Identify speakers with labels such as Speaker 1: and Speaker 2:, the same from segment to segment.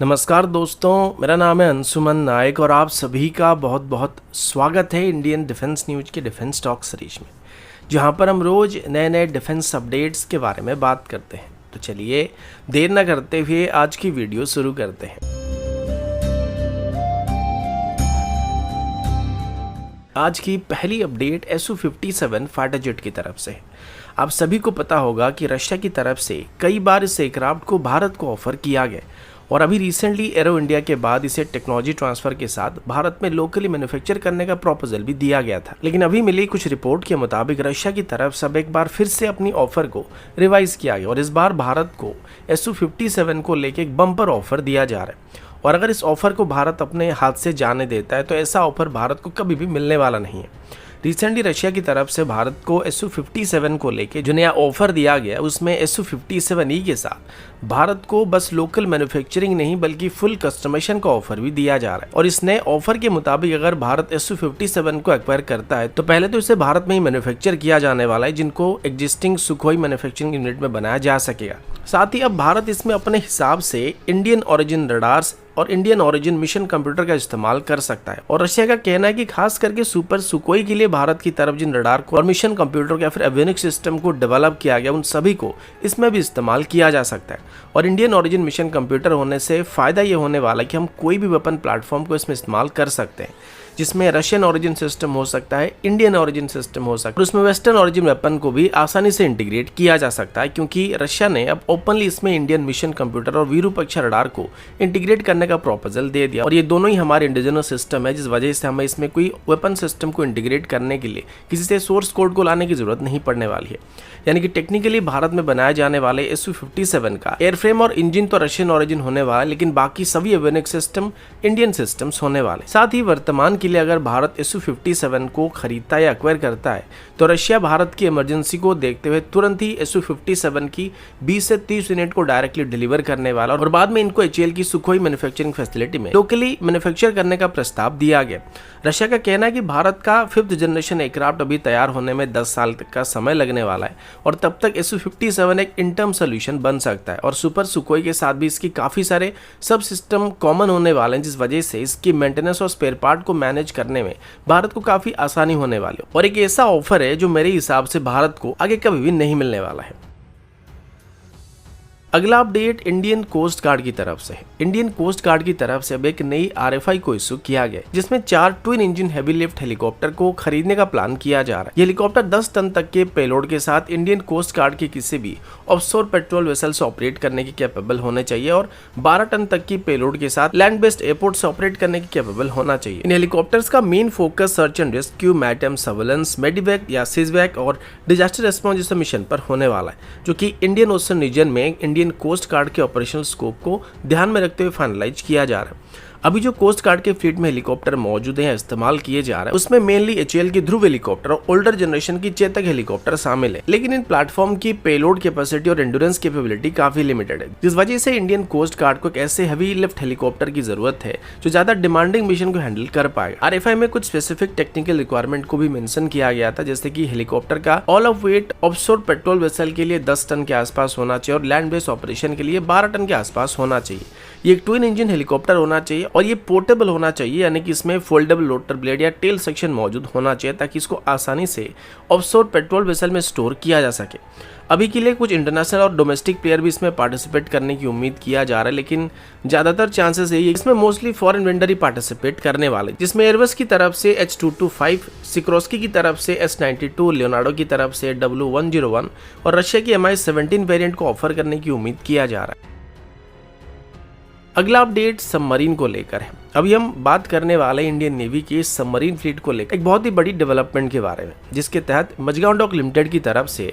Speaker 1: नमस्कार दोस्तों, मेरा नाम है अंशुमन नायक और आप सभी का बहुत बहुत स्वागत है इंडियन डिफेंस न्यूज के डिफेंस टॉक सीरीज में, जहां पर हम रोज नए नए डिफेंस अपडेट्स के बारे में बात करते हैं। तो चलिए देर न करते हुए आज की वीडियो शुरू करते हैं। आज की पहली अपडेट Su-57 फाइटर जेट की तरफ से है। आप सभी को पता होगा कि रशिया की तरफ से कई बार इस एयरक्राफ्ट को भारत को ऑफर किया गया और अभी रिसेंटली एरो इंडिया के बाद इसे टेक्नोलॉजी ट्रांसफर के साथ भारत में लोकली मैन्युफैक्चर करने का प्रपोजल भी दिया गया था। लेकिन अभी मिली कुछ रिपोर्ट के मुताबिक रशिया की तरफ से अब एक बार फिर से अपनी ऑफर को रिवाइज किया गया और इस बार भारत को Su-57 को लेकर एक बम्पर ऑफर दिया जा रहा है। और अगर इस ऑफर को भारत अपने हाथ से जाने देता है तो ऐसा ऑफर भारत को कभी भी मिलने वाला नहीं है। रिसेंटली रशिया की तरफ से भारत को Su-57 को लेके जो नया ऑफर दिया गया उसमें Su-57E के साथ भारत को बस लोकल मैन्युफैक्चरिंग नहीं बल्कि फुल कस्टमाइजेशन का ऑफर भी दिया जा रहा है। और इस नए ऑफर के मुताबिक अगर भारत Su-57 को एक्वायर करता है तो पहले तो इसे भारत में ही मैन्युफैक्चर किया जाने वाला है, जिनको एग्जिस्टिंग सुखोई मैन्युफैक्चरिंग यूनिट में बनाया जा सकेगा। साथ ही अब भारत इसमें अपने हिसाब से इंडियन ओरिजिन रडार्स और इंडियन ओरिजिन मिशन कंप्यूटर का इस्तेमाल कर सकता है। और रशिया का कहना है कि खास करके सुपर सुकोई के लिए भारत की तरफ जिन रडार को और मिशन कंप्यूटर या फिर एवियोनिक्स सिस्टम को डेवलप किया गया उन सभी को इसमें भी इस्तेमाल किया जा सकता है। और इंडियन ओरिजिन मिशन कंप्यूटर होने से फायदा ये होने वाला है कि हम कोई भी वेपन प्लेटफॉर्म को इसमें इस्तेमाल कर सकते हैं, जिसमें रशियन ओरिजिन सिस्टम हो सकता है, इंडियन ओरिजिन सिस्टम हो सकता है और उसमें वेस्टर्न ओरिजिन वेपन को भी आसानी से इंटीग्रेट किया जा सकता है, क्योंकि रशिया ने अब ओपनली इसमें इंडियन मिशन कंप्यूटर और विरूपाक्ष रडार को इंटीग्रेट करने का प्रपोजल दे दिया। और ये दोनों ही हमारे इंडिजिनस सिस्टम है, जिस वजह से हमें इसमें कोई वेपन सिस्टम को इंटीग्रेट करने के लिए किसी से सोर्स कोड को लाने की जरूरत नहीं पड़ने वाली है। यानी कि टेक्निकली भारत में बनाए जाने वाले Su-57 का एयरफ्रेम और इंजन तो रशियन ओरिजिन होने वाला है, लेकिन बाकी सभी एवियोनिक्स सिस्टम इंडियन सिस्टम्स होने वाले। साथ ही वर्तमान के लिए अगर भारत Su-57 को खरीदता या एक्वायर करता है तो रशिया भारत की इमरजेंसी को देखते हुए तुरंत ही Su-57 की 20 से 30 यूनिट को डायरेक्टली डिलीवर करने वाला और बाद में इनको HAL की सुखोई मैन्युफैक्चरिंग फैसिलिटी में लोकली मैन्युफैक्चर करने का प्रस्ताव दिया गया। रशिया का कहना है कि भारत का 5th जनरेशन एयरक्राफ्ट अभी तैयार होने में 10 साल तक का समय लगने वाला है और तब तक Su-57 एक इंटर्म सोल्यूशन बन सकता है। और सुपर सुकोई के साथ भी इसकी काफी सारे सब सिस्टम कॉमन होने वाले हैं, जिस वजह से इसकी मेंटेनेंस और स्पेयर पार्ट को मैनेज करने में भारत को काफी आसानी होने वाली है। और एक ऐसा ऑफर है जो मेरे हिसाब से भारत को आगे कभी भी नहीं मिलने वाला है। अगला अपडेट इंडियन कोस्ट गार्ड की तरफ से है। इंडियन कोस्ट गार्ड की तरफ से अब एक नई RFI को इशू किया गया, जिसमें 4 twin engine heavy lift helicopter को खरीदने का प्लान किया जा रहा है। ये हेलीकॉप्टर 10 टन तक के पेलोड के साथ इंडियन कोस्ट गार्ड के किसी भी ऑफशोर पेट्रोल वेसल से ऑपरेट करने के कैपेबल होने चाहिए और 12 टन तक की पेलोड के साथ लैंड बेस्ड एयरपोर्ट से ऑपरेट करने के कैपेबल होना चाहिए। इन हेलीकॉप्टर्स का main focus search and rescue, maritime surveillance, medevac या सिजवैक और डिजास्टर रिस्पॉन्स जैसे मिशन पर होने वाला है, जो कि इंडियन ओशन रीजन में इंडियन कोस्ट गार्ड के ऑपरेशनल स्कोप को ध्यान में रखते हुए फाइनलाइज किया जा रहा है। अभी जो कोस्ट गार्ड के फ्लीट में हेलीकॉप्टर मौजूद हैं, इस्तेमाल किए जा रहे हैं, उसमें मेनली HAL की ध्रुव हेलीकॉप्टर और ओल्डर जनरेशन की चेतक हेलीकॉप्टर शामिल है। लेकिन इन प्लेटफॉर्म की पेलोड कैपेसिटी और एंड्योरेंस कैपेबिलिटी काफी लिमिटेड है, जिस वजह से इंडियन कोस्ट गार्ड को एक ऐसे हेवी लिफ्ट हेलीकॉप्टर की जरूरत है जो ज्यादा डिमांडिंग मिशन को हैंडल कर पाएगा। RFI में कुछ स्पेसिफिक टेक्निकल रिक्वायरमेंट को भी मेंशन किया गया था, जैसे कि हेलीकॉप्टर का all of weight offshore patrol vessel के लिए 10 टन के आसपास होना चाहिए और लैंड बेस्ड ऑपरेशन के लिए 12 टन के आसपास होना चाहिए। ये एक ट्विन इंजन हेलीकॉप्टर होना चाहिए और ये पोर्टेबल होना चाहिए, यानी कि इसमें फोल्डेबल रोटर ब्लेड या टेल सेक्शन मौजूद होना चाहिए ताकि इसको आसानी से ऑफशोर पेट्रोल वेसल में स्टोर किया जा सके। अभी के लिए कुछ इंटरनेशनल और डोमेस्टिक प्लेयर भी इसमें पार्टिसिपेट करने की उम्मीद किया जा रहा है, लेकिन ज्यादातर चांसेस यही है इसमें मोस्टली फॉरेन वेंडर ही पार्टिसिपेट करने वाले, जिसमें एयरबस की तरफ से H225, सिक्रोस्की की तरफ से S92, लियोनार्डो की तरफ से W101 और रशिया की Mi-17 वेरिएंट को ऑफर करने की उम्मीद किया जा रहा है। अगला अपडेट सबमरीन को लेकर है। अभी हम बात करने वाले इंडियन नेवी की सबमरीन फ्लीट को लेकर एक बहुत ही बड़ी डेवलपमेंट के बारे में, जिसके तहत मजगांव डॉक लिमिटेड की तरफ से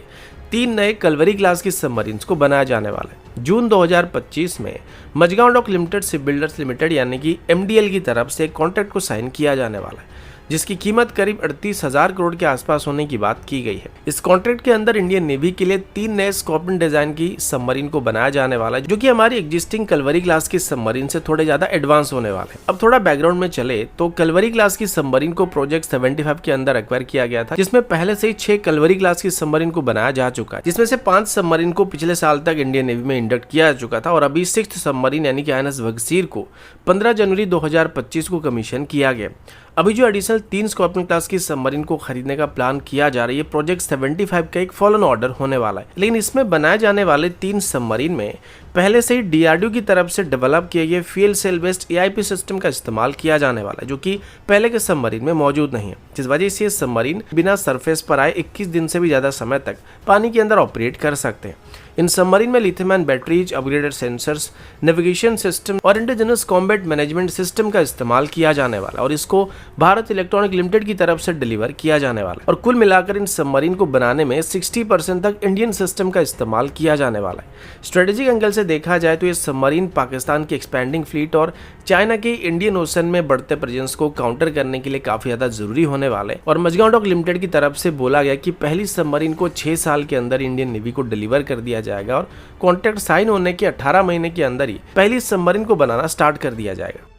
Speaker 1: 3 नए कलवरी क्लास की सबमरीन्स को बनाया जाने वाला है। जून 2025 में Mazagon dock limited ship builders limited यानी कि MDL की तरफ से कॉन्ट्रैक्ट को साइन किया जाने वाला है। जिसकी कीमत करीब 38,000 करोड़ के आसपास होने की बात की गई है। इस कॉन्ट्रैक्ट के अंदर इंडियन नेवी के लिए 3 नए स्कॉर्पियन डिजाइन की सबमरीन को बनाया जाने वाला है, जो कि हमारी एग्जिस्टिंग कलवरी क्लास की सबमरीन से थोड़े ज्यादा एडवांस होने वाले हैं। अब थोड़ा बैकग्राउंड में चले तो कलवरी क्लास की सबमरीन को प्रोजेक्ट 75 के अंदर एक्वायर किया गया था, जिसमें पहले से ही 6 कलवरी क्लास की सबमरीन को बनाया जा चुका है, जिसमें से 5 सबमरीन को पिछले साल तक इंडियन नेवी में इंडक्ट किया जा चुका था और अभी 6th सबमरीन यानी कि INS भगसीर को 15 जनवरी 2025 को कमीशन किया गया। अभी जो एडिशनल 3 स्कॉर्पियन क्लास की सबमरीन को खरीदने का प्लान किया जा रहा है, ये प्रोजेक्ट 75 का एक फॉलोन ऑर्डर होने वाला है। लेकिन इसमें बनाए जाने वाले 3 सबमरीन में पहले से ही DRDO की तरफ से डेवलप किए गए fuel cell based AIP system का इस्तेमाल किया जाने वाला है, जो कि पहले के सबमरीन में मौजूद नहीं है, जिस वजह से ये सबमरीन बिना सरफेस पर आए 21 दिन से भी ज्यादा समय तक पानी के अंदर ऑपरेट कर सकते हैं। इन सबमरीन में lithium ion batteries, upgraded sensors, navigation system और इंडिजिनस कॉम्बैट मैनेजमेंट सिस्टम का इस्तेमाल किया जाने वाला है और इसको भारत इलेक्ट्रॉनिक लिमिटेड की तरफ से डिलीवर किया जाने वाला है। और कुल मिलाकर इन सबमरीन को बनाने में 60% तक इंडियन सिस्टम का इस्तेमाल किया जाने वाला है। स्ट्रेटेजिक एंगल से देखा जाए तो ये सबमरीन पाकिस्तान की एक्सपेंडिंग फ्लीट और चाइना के इंडियन ओशन में बढ़ते प्रेजेंस को काउंटर करने के लिए काफी ज्यादा जरूरी होने वाले। और मजगांव डॉक लिमिटेड की तरफ से बोला गया कि पहली सबमरीन को 6 साल के अंदर इंडियन नेवी को डिलीवर कर दिया जाएगा और कॉन्ट्रैक्ट साइन होने के 18 महीने के अंदर ही पहली सबमरीन को बनाना स्टार्ट कर दिया जाएगा।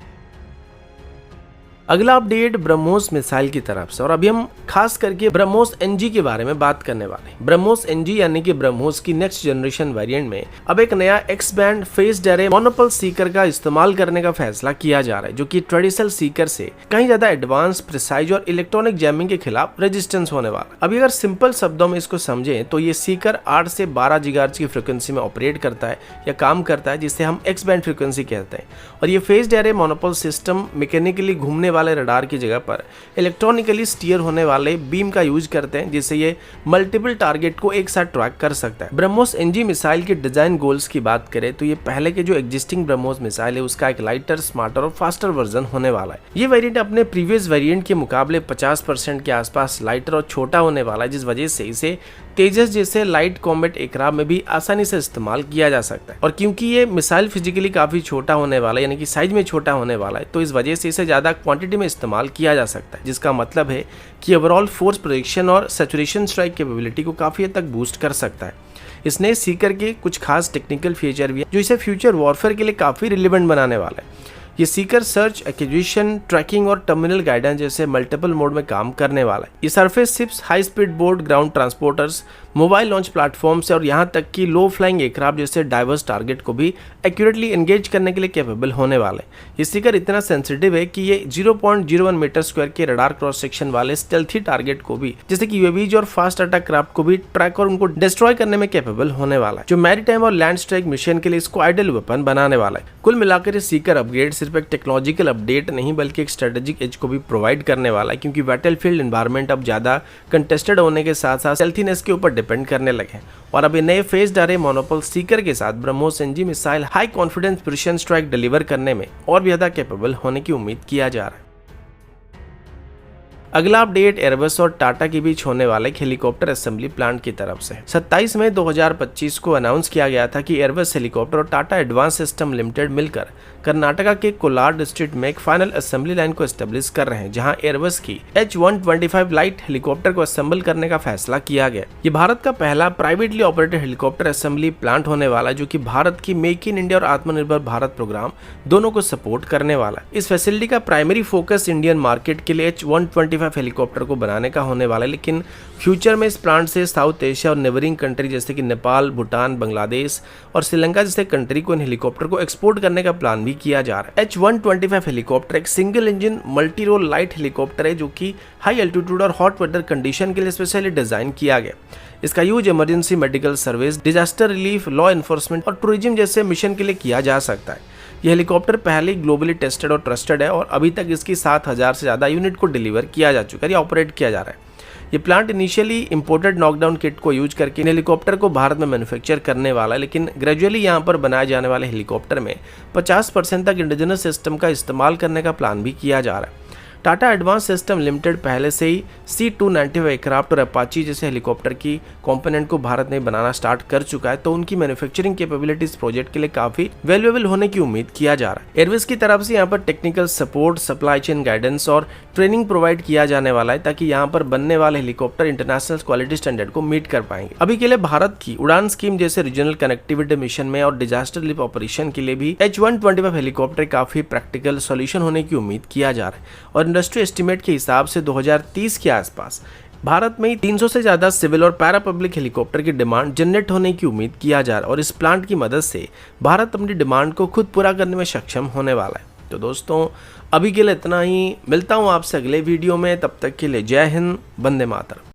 Speaker 1: अगला अपडेट ब्रह्मोस मिसाइल की तरफ से, और अभी हम खास करके ब्रह्मोस NG के बारे में बात करने वाले हैं। ब्रह्मोस NG यानी कि ब्रह्मोस की नेक्स्ट जनरेशन वेरिएंट में अब एक नया X band phased array monopulse seeker का इस्तेमाल करने का फैसला किया जा रहा है, जो कि ट्रेडिशनल सीकर से कहीं ज्यादा एडवांस, प्रिसाइज और इलेक्ट्रॉनिक जैमिंग के खिलाफ रेजिस्टेंस होने वाला। अभी अगर सिंपल शब्दों में इसको समझें तो ये सीकर 8 से 12 GHz की फ्रिक्वेंसी में ऑपरेट करता है या काम करता है, जिसे हम एक्स बैंड फ्रिक्वेंसी कहते हैं। और ये faced array monopulse system mechanically घूमने वाले रडार की जगह पर इलेक्ट्रॉनिकली स्टीयर होने वाले बीम का यूज करते हैं, जिससे ये मल्टीपल टारगेट को एक साथ ट्रैक कर सकता है। ब्रह्मोस NG मिसाइल के डिजाइन गोल्स की बात करें तो ये पहले के जो एग्जिस्टिंग ब्रह्मोस मिसाइल है उसका एक लाइटर, स्मार्टर और फास्टर वर्जन होने वाला है। ये वेरिएंट अपने प्रीवियस वेरिएंट के मुकाबले 50% के आसपास लाइटर और छोटा होने वाला है, जिस वजह से इसे तेजस जैसे लाइट कॉम्बैट एयरक्राफ्ट में भी आसानी से इस्तेमाल किया जा सकता है। और क्योंकि ये मिसाइल फिजिकली काफी छोटा होने वाला है, यानी कि साइज में छोटा होने वाला है, तो इस वजह से इसे ज्यादा क्वांटिटी में इस्तेमाल किया जा सकता है, जिसका मतलब है कि ओवरऑल फोर्स प्रोजेक्शन और सैचुरेशन स्ट्राइक कैपेबिलिटी को काफी हद तक बूस्ट कर सकता है। इस नए सीकर के कुछ खास टेक्निकल फीचर भी है जो इसे फ्यूचर वॉरफेयर के लिए काफी रिलेवेंट बनाने वाला है। ये सीकर सर्च, एक्विजिशन, ट्रैकिंग और टर्मिनल गाइडेंस जैसे मल्टीपल मोड में काम करने वाला है। ये surface ships, high speed boat, ground transporters, mobile launch platforms और यहाँ तक कि लो फ्लाइंग एयरक्राफ्ट जैसे डाइवर्स टारगेट को भी एक्यूरेटली एंगेज करने के लिए कैपेबल होने वाला है। ये सीकर इतना सेंसिटिव है कि ये 0.01 मीटर स्क्वायर के रडार क्रॉस सेक्शन वाले स्टेल्थी टारगेट को भी, जैसे कि यूएवीज और फास्ट अटैक क्राफ्ट को भी ट्रैक और उनको डिस्ट्रॉय करने में कैपेबल होने वाला है, जो मैरीटाइम और लैंड स्ट्राइक मिशन के लिए इसको आइडल वेपन बनाने वाला है। कुल मिलाकर ये सीकर अपग्रेड सिर्फ एक टेक्नोलॉजिकल अपडेट नहीं बल्कि एक स्ट्रेटेजिक एज को भी प्रोवाइड करने वाला है, क्योंकि बैटलफील्ड एनवायरनमेंट अब ज्यादा कंटेस्टेड होने के साथ साथ स्टेल्थीनेस के ऊपर डिपेंड करने लगे। और अभी नए फेस्ड एरे मोनोपल सीकर के साथ BrahMos NG missile high confidence precision strike deliver करने में और भी ज्यादा कैपेबल होने की उम्मीद किया जा रहा है। अगला अपडेट एयरबस और टाटा के बीच होने वाले हेलीकॉप्टर असेंबली प्लांट की तरफ से 27 मई 2025 को अनाउंस किया गया था कि एयरबस हेलीकॉप्टर और टाटा एडवांस सिस्टम लिमिटेड मिलकर कर्नाटका के कोलार डिस्ट्रिक्ट में एक फाइनल असेंबली लाइन को एस्टेब्लिश कर रहे हैं, जहां एयरबस की H125 लाइट हेलीकॉप्टर को असेंबल करने का फैसला किया गया। ये भारत का पहला privately operated helicopter assembly plant होने वाला है, जो कि भारत की मेक इन इंडिया और आत्मनिर्भर भारत प्रोग्राम दोनों को सपोर्ट करने वाला है। इस फैसिलिटी का प्राइमरी फोकस इंडियन मार्केट के लिए H125 हेलीकॉप्टर को बनाने का होने वाला है, लेकिन फ्यूचर में इस प्लांट से साउथ एशिया और नेबरिंग कंट्री जैसे कि नेपाल, भूटान, बांग्लादेश और श्रीलंका जैसे कंट्री को इन हेलीकॉप्टर को एक्सपोर्ट करने का प्लान भी किया जा रहा है। H125 हेलीकॉप्टर एक single engine multi role light helicopter है, जो कि हाई एल्टीट्यूड और हॉट वेदर कंडीशन के लिए स्पेशली डिजाइन किया गया। इसका use emergency medical service, disaster relief, law enforcement और टूरिज्म जैसे मिशन के लिए किया जा सकता है। यह हेलीकॉप्टर पहले ही ग्लोबली टेस्टेड और ट्रस्टेड है और अभी तक इसकी 7,000 से ज़्यादा यूनिट को डिलीवर किया जा चुका है या ऑपरेट किया जा रहा है। ये plant initially imported knockdown kit को यूज करके हेलीकॉप्टर को भारत में मैन्युफैक्चर करने वाला है, लेकिन ग्रेजुअली यहाँ पर बनाए जाने वाले हेलीकॉप्टर में 50% तक इंडिजिनस सिस्टम का इस्तेमाल करने का प्लान भी किया जा रहा है। टाटा एडवांस सिस्टम लिमिटेड पहले से ही C-295 एयरक्राफ्ट और अपाची जैसे हेलीकॉप्टर की कंपोनेंट को भारत में बनाना स्टार्ट कर चुका है, तो उनकी मैन्युफैक्चरिंग कैपेबिलिटीज प्रोजेक्ट के लिए काफी वैल्यूएबल होने की उम्मीद किया जा रहा है। एयरवेज की तरफ से यहाँ पर technical support, supply chain guidance और ट्रेनिंग प्रोवाइड किया जाने वाला है, ताकि यहाँ पर बनने वाले हेलीकॉप्टर इंटरनेशनल क्वालिटी स्टैंडर्ड को मीट कर पाएंगे। अभी के लिए भारत की उड़ान स्कीम जैसे रीजनल कनेक्टिविटी मिशन में और डिजास्टर रिलीफ ऑपरेशन के लिए भी H-125 हेलीकॉप्टर काफी प्रैक्टिकल सॉल्यूशन होने की उम्मीद किया जा रहा है। और इंडस्ट्री एस्टिमेट के हिसाब से 2030 के आसपास भारत में 300 से ज्यादा सिविल और पैरा पब्लिक हेलीकॉप्टर की डिमांड जनरेट होने की उम्मीद किया जा रहा है, और इस प्लांट की मदद से भारत अपनी डिमांड को खुद पूरा करने में सक्षम होने वाला है। तो दोस्तों अभी के लिए इतना ही, मिलता हूं आपसे अगले वीडियो में, तब तक के लिए जय हिंद, वंदे मातरम।